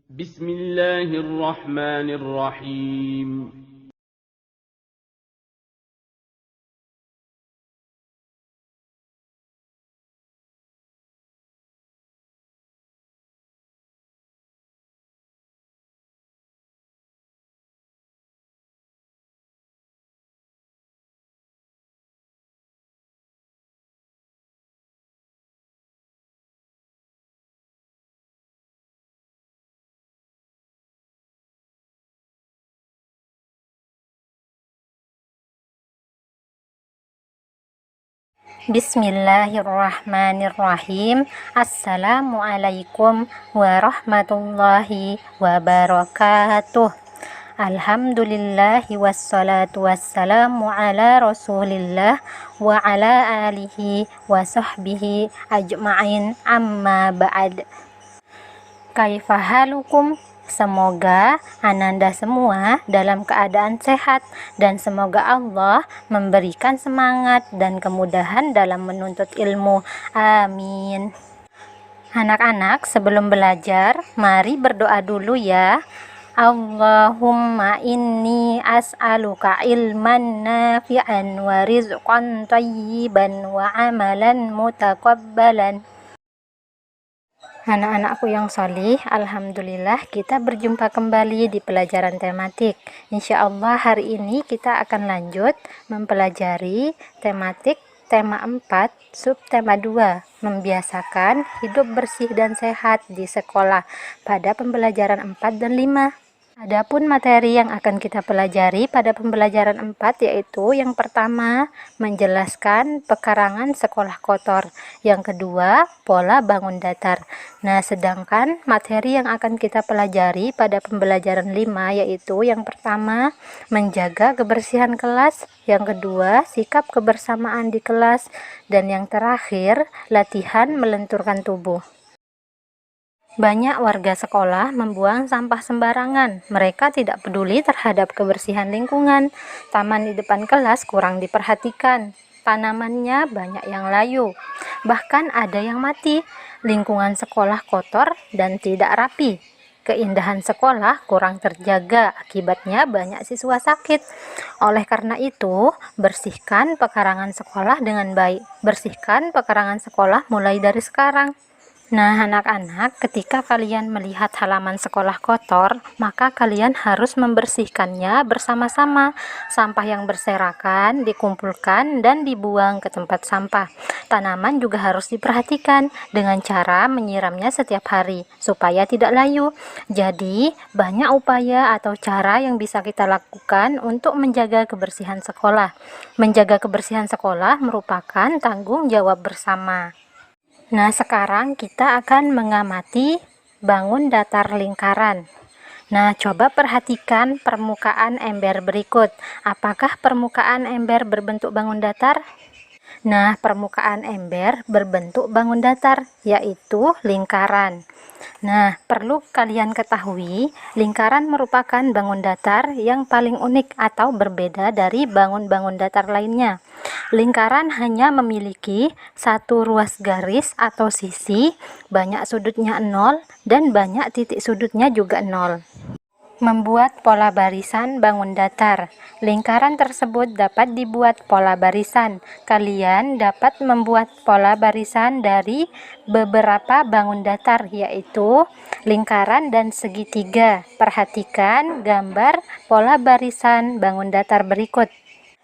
بسم الله الرحمن الرحيم. Bismillahirrahmanirrahim. Assalamualaikum warahmatullahi wabarakatuh. Alhamdulillahi wassalatu wassalamu ala rasulillah wa ala alihi wa sahbihi ajma'in, amma ba'd. Kaifahalukum? Semoga ananda semua dalam keadaan sehat dan semoga Allah memberikan semangat dan kemudahan dalam menuntut ilmu. Amin. Anak-anak, sebelum belajar, mari berdoa dulu ya. Allahumma inni as'aluka ilman nafi'an wa rizqan thayyiban wa amalan mutaqabbalan. Anak-anakku yang salih, alhamdulillah kita berjumpa kembali di pelajaran tematik. Insya Allah hari ini kita akan lanjut mempelajari tematik tema 4, subtema 2, membiasakan hidup bersih dan sehat di sekolah pada pembelajaran 4 dan 5. Adapun materi yang akan kita pelajari pada pembelajaran 4 yaitu yang pertama, menjelaskan pekarangan sekolah kotor. Yang kedua, pola bangun datar. Nah, sedangkan materi yang akan kita pelajari pada pembelajaran 5 yaitu yang pertama, menjaga kebersihan kelas. Yang kedua, sikap kebersamaan di kelas. Dan yang terakhir, latihan melenturkan tubuh. Banyak warga sekolah membuang sampah sembarangan. Mereka tidak peduli terhadap kebersihan lingkungan. Taman di depan kelas kurang diperhatikan. Tanamannya banyak yang layu. Bahkan ada yang mati. Lingkungan sekolah kotor dan tidak rapi. Keindahan sekolah kurang terjaga. Akibatnya banyak siswa sakit. Oleh karena itu, bersihkan pekarangan sekolah dengan baik. Bersihkan pekarangan sekolah mulai dari sekarang. Nah, anak-anak, ketika kalian melihat halaman sekolah kotor, maka kalian harus membersihkannya bersama-sama. Sampah yang berserakan dikumpulkan dan dibuang ke tempat sampah. Tanaman juga harus diperhatikan dengan cara menyiramnya setiap hari supaya tidak layu. Jadi, banyak upaya atau cara yang bisa kita lakukan untuk menjaga kebersihan sekolah. Menjaga kebersihan sekolah merupakan tanggung jawab bersama. Nah, sekarang kita akan mengamati bangun datar lingkaran. Nah, coba perhatikan permukaan ember berikut. Apakah permukaan ember berbentuk bangun datar? Nah, permukaan ember berbentuk bangun datar, yaitu lingkaran. Nah, perlu kalian ketahui, lingkaran merupakan bangun datar yang paling unik atau berbeda dari bangun-bangun datar lainnya. Lingkaran hanya memiliki satu ruas garis atau sisi, banyak sudutnya 0, dan banyak titik sudutnya juga 0. Membuat pola barisan bangun datar. Lingkaran tersebut dapat dibuat pola barisan. Kalian dapat membuat pola barisan dari beberapa bangun datar, yaitu lingkaran dan segitiga. Perhatikan gambar pola barisan bangun datar berikut.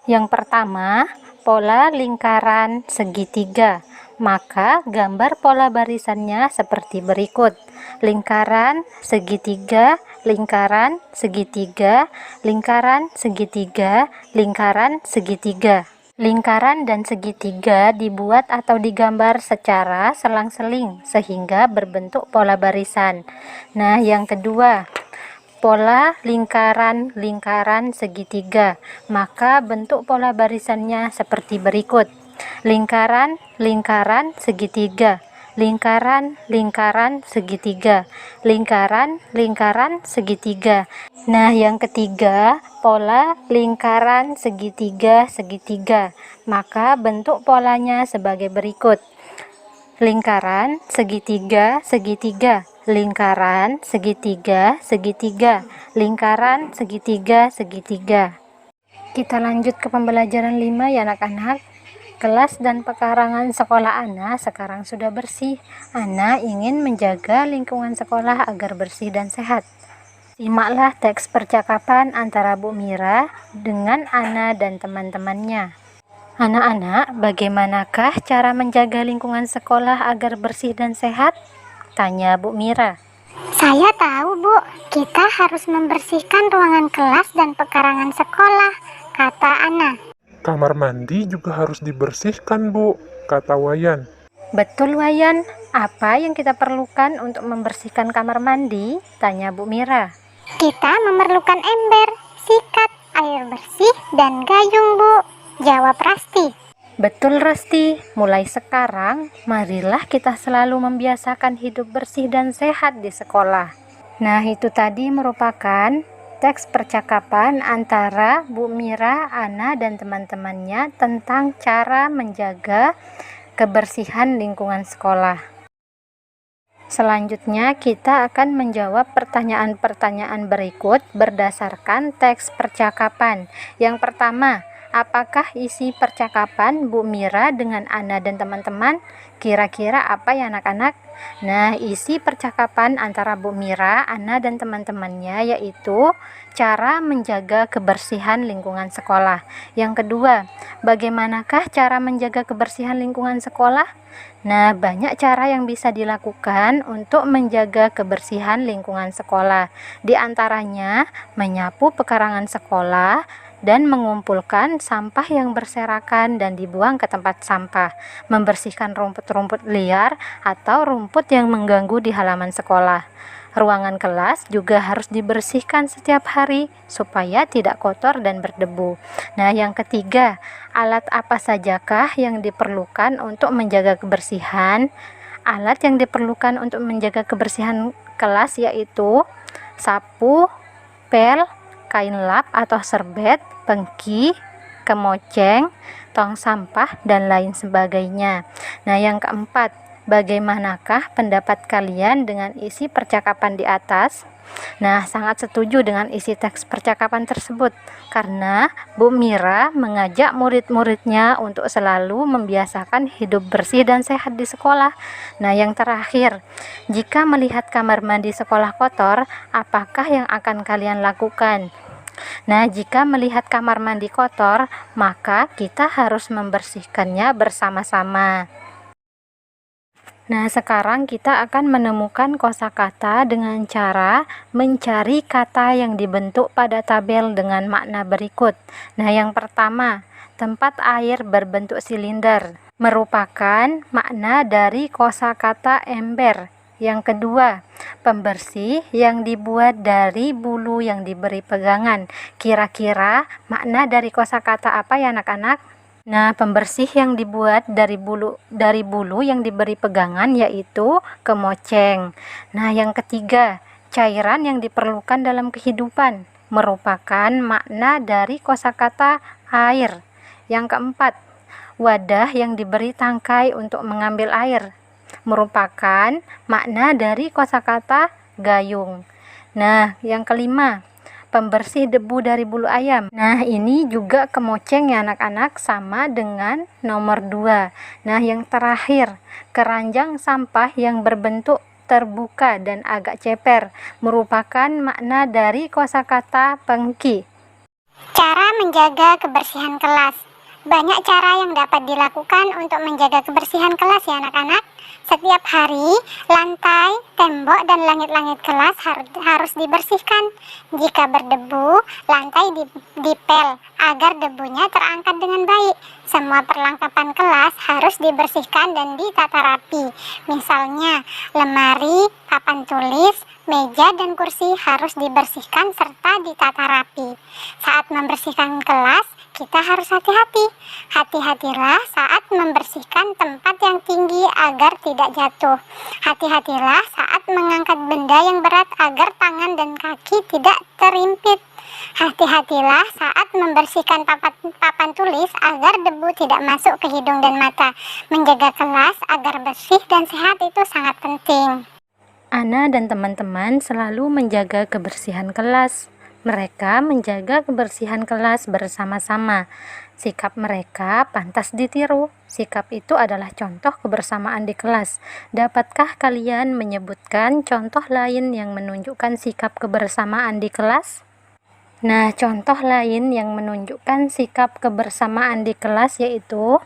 Yang pertama, pola lingkaran segitiga. Maka gambar pola barisannya seperti berikut. Lingkaran segitiga, lingkaran segitiga, lingkaran segitiga, lingkaran segitiga. Lingkaran dan segitiga dibuat atau digambar secara selang-seling sehingga berbentuk pola barisan. Nah, yang kedua, pola lingkaran segitiga, maka bentuk pola barisannya seperti berikut. Lingkaran segitiga, lingkaran segitiga, lingkaran segitiga. Nah, yang ketiga, pola lingkaran segitiga, maka bentuk polanya sebagai berikut. Lingkaran segitiga, lingkaran, segitiga, segitiga, lingkaran, segitiga, segitiga. Kita lanjut ke pembelajaran 5 ya anak-anak. Kelas dan pekarangan sekolah Ana sekarang sudah bersih. Ana ingin menjaga lingkungan sekolah agar bersih dan sehat. Simaklah teks percakapan antara Bu Mira dengan Ana dan teman-temannya. Anak-anak, bagaimanakah cara menjaga lingkungan sekolah agar bersih dan sehat? Tanya Bu Mira. Saya tahu, Bu. Kita harus membersihkan ruangan kelas dan pekarangan sekolah, kata Ana. Kamar mandi juga harus dibersihkan, Bu, kata Wayan. Betul, Wayan. Apa yang kita perlukan untuk membersihkan kamar mandi? Tanya Bu Mira. Kita memerlukan ember, sikat, air bersih, dan gayung, Bu, jawab Rasti. Betul, Resti. Mulai sekarang, marilah kita selalu membiasakan hidup bersih dan sehat di sekolah. Nah, itu tadi merupakan teks percakapan antara Bu Mira, Ana, dan teman-temannya tentang cara menjaga kebersihan lingkungan sekolah. Selanjutnya, kita akan menjawab pertanyaan-pertanyaan berikut berdasarkan teks percakapan. Yang pertama, apakah isi percakapan Bu Mira dengan Ana dan teman-teman? Kira-kira apa ya anak-anak? Nah, isi percakapan antara Bu Mira, Ana, dan teman-temannya yaitu cara menjaga kebersihan lingkungan sekolah. Yang kedua, bagaimanakah cara menjaga kebersihan lingkungan sekolah? Nah, banyak cara yang bisa dilakukan untuk menjaga kebersihan lingkungan sekolah. Di antaranya, menyapu pekarangan sekolah, dan mengumpulkan sampah yang berserakan dan dibuang ke tempat sampah, membersihkan rumput-rumput liar atau rumput yang mengganggu di halaman sekolah. Ruangan kelas juga harus dibersihkan setiap hari supaya tidak kotor dan berdebu. Nah, yang ketiga, alat apa sajakah yang diperlukan untuk menjaga kebersihan? Alat yang diperlukan untuk menjaga kebersihan kelas yaitu sapu, pel, kain lap atau serbet, pengki, kemoceng, tong sampah, dan lain sebagainya. Nah, yang keempat, bagaimanakah pendapat kalian dengan isi percakapan di atas? Nah, sangat setuju dengan isi teks percakapan tersebut karena Bu Mira mengajak murid-muridnya untuk selalu membiasakan hidup bersih dan sehat di sekolah. Nah, yang terakhir, jika melihat kamar mandi sekolah kotor, apakah yang akan kalian lakukan? Nah, jika melihat kamar mandi kotor, maka kita harus membersihkannya bersama-sama. Nah, sekarang kita akan menemukan kosakata dengan cara mencari kata yang dibentuk pada tabel dengan makna berikut. Nah, yang pertama, tempat air berbentuk silinder merupakan makna dari kosakata ember. Yang kedua, pembersih yang dibuat dari bulu yang diberi pegangan. Kira-kira makna dari kosakata apa ya anak-anak? Nah, pembersih yang dibuat dari bulu yang diberi pegangan yaitu kemoceng. Nah, yang ketiga, cairan yang diperlukan dalam kehidupan merupakan makna dari kosakata air. Yang keempat, wadah yang diberi tangkai untuk mengambil air merupakan makna dari kosakata gayung. Nah, yang kelima, pembersih debu dari bulu ayam. Nah, ini juga kemoceng ya anak-anak, sama dengan nomor 2. Nah, yang terakhir, keranjang sampah yang berbentuk terbuka dan agak ceper merupakan makna dari kosakata pengki. Cara menjaga kebersihan kelas. Banyak cara yang dapat dilakukan untuk menjaga kebersihan kelas ya anak-anak. Setiap hari, lantai, tembok, dan langit-langit kelas harus dibersihkan. Jika berdebu, lantai dipel agar debunya terangkat dengan baik. Semua perlengkapan kelas harus dibersihkan dan ditata rapi. Misalnya, lemari, papan tulis, meja, dan kursi harus dibersihkan serta ditata rapi. Saat membersihkan kelas, kita harus hati-hati. Hati-hatilah saat membersihkan tempat yang tinggi agar tidak jatuh. Hati-hatilah saat mengangkat benda yang berat agar tangan dan kaki tidak terimpit. Hati-hatilah saat membersihkan papan tulis agar debu tidak masuk ke hidung dan mata. Menjaga kelas agar bersih dan sehat itu sangat penting. Ana dan teman-teman selalu menjaga kebersihan kelas. Mereka menjaga kebersihan kelas bersama-sama. Sikap mereka pantas ditiru. Sikap itu adalah contoh kebersamaan di kelas. Dapatkah kalian menyebutkan contoh lain yang menunjukkan sikap kebersamaan di kelas? Nah, contoh lain yang menunjukkan sikap kebersamaan di kelas yaitu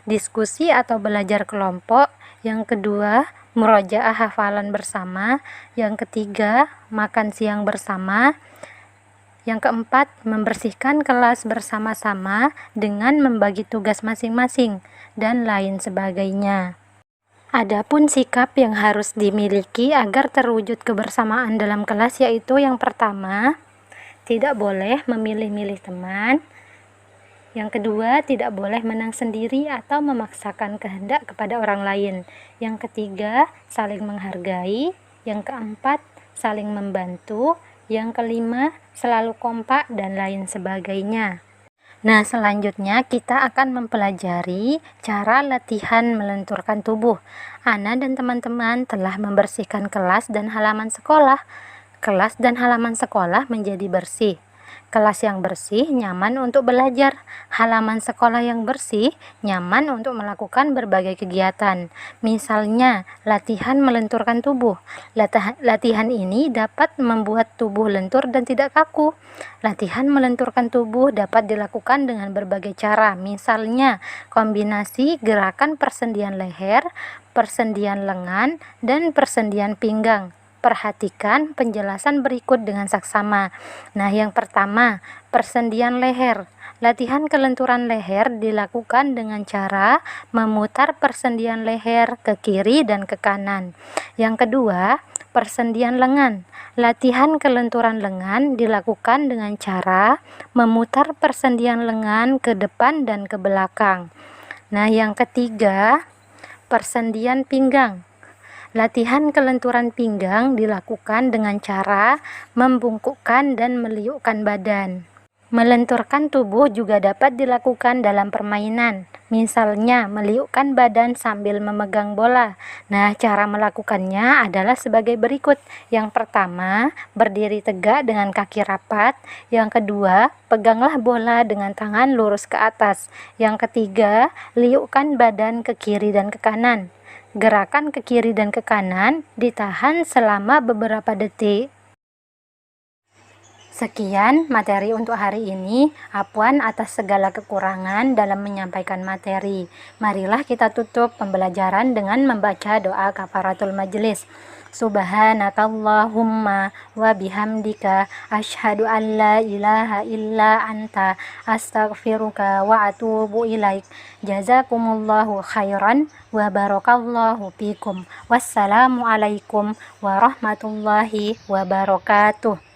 diskusi atau belajar kelompok. Yang kedua, murojaah hafalan bersama. Yang ketiga, makan siang bersama. Yang keempat, membersihkan kelas bersama-sama dengan membagi tugas masing-masing, dan lain sebagainya. Adapun sikap yang harus dimiliki agar terwujud kebersamaan dalam kelas yaitu yang pertama, tidak boleh memilih-milih teman. Yang kedua, tidak boleh menang sendiri atau memaksakan kehendak kepada orang lain. Yang ketiga, saling menghargai. Yang keempat, saling membantu. Yang kelima, selalu kompak dan lain sebagainya. Nah, selanjutnya kita akan mempelajari cara latihan melenturkan tubuh. Ana dan teman-teman telah membersihkan kelas dan halaman sekolah. Kelas dan halaman sekolah menjadi bersih. Kelas yang bersih nyaman untuk belajar. Halaman sekolah yang bersih nyaman untuk melakukan berbagai kegiatan. Misalnya, latihan melenturkan tubuh. Latihan ini dapat membuat tubuh lentur dan tidak kaku. Latihan melenturkan tubuh dapat dilakukan dengan berbagai cara. Misalnya, kombinasi gerakan persendian leher, persendian lengan, dan persendian pinggang. Perhatikan penjelasan berikut dengan saksama. Nah, yang pertama, persendian leher. Latihan kelenturan leher dilakukan dengan cara memutar persendian leher ke kiri dan ke kanan. Yang kedua, persendian lengan. Latihan kelenturan lengan dilakukan dengan cara memutar persendian lengan ke depan dan ke belakang. Nah, yang ketiga, persendian pinggang. Latihan kelenturan pinggang dilakukan dengan cara membungkukkan dan meliukkan badan. Melenturkan tubuh juga dapat dilakukan dalam permainan, misalnya meliukkan badan sambil memegang bola. Nah, cara melakukannya adalah sebagai berikut. Yang pertama, berdiri tegak dengan kaki rapat. Yang kedua, peganglah bola dengan tangan lurus ke atas. Yang ketiga, liukkan badan ke kiri dan ke kanan. Gerakan ke kiri dan ke kanan ditahan selama beberapa detik. Sekian materi untuk hari ini. Afwan atas segala kekurangan dalam menyampaikan materi. Marilah kita tutup pembelajaran dengan membaca doa kafaratul majelis. Subhanakallahumma wa bihamdika asyhadu an la ilaha illa anta astaghfiruka wa atubu ilaik. Jazakumullahu khairan wa barakallahu fikum. Wassalamualaikum warahmatullahi wabarakatuh.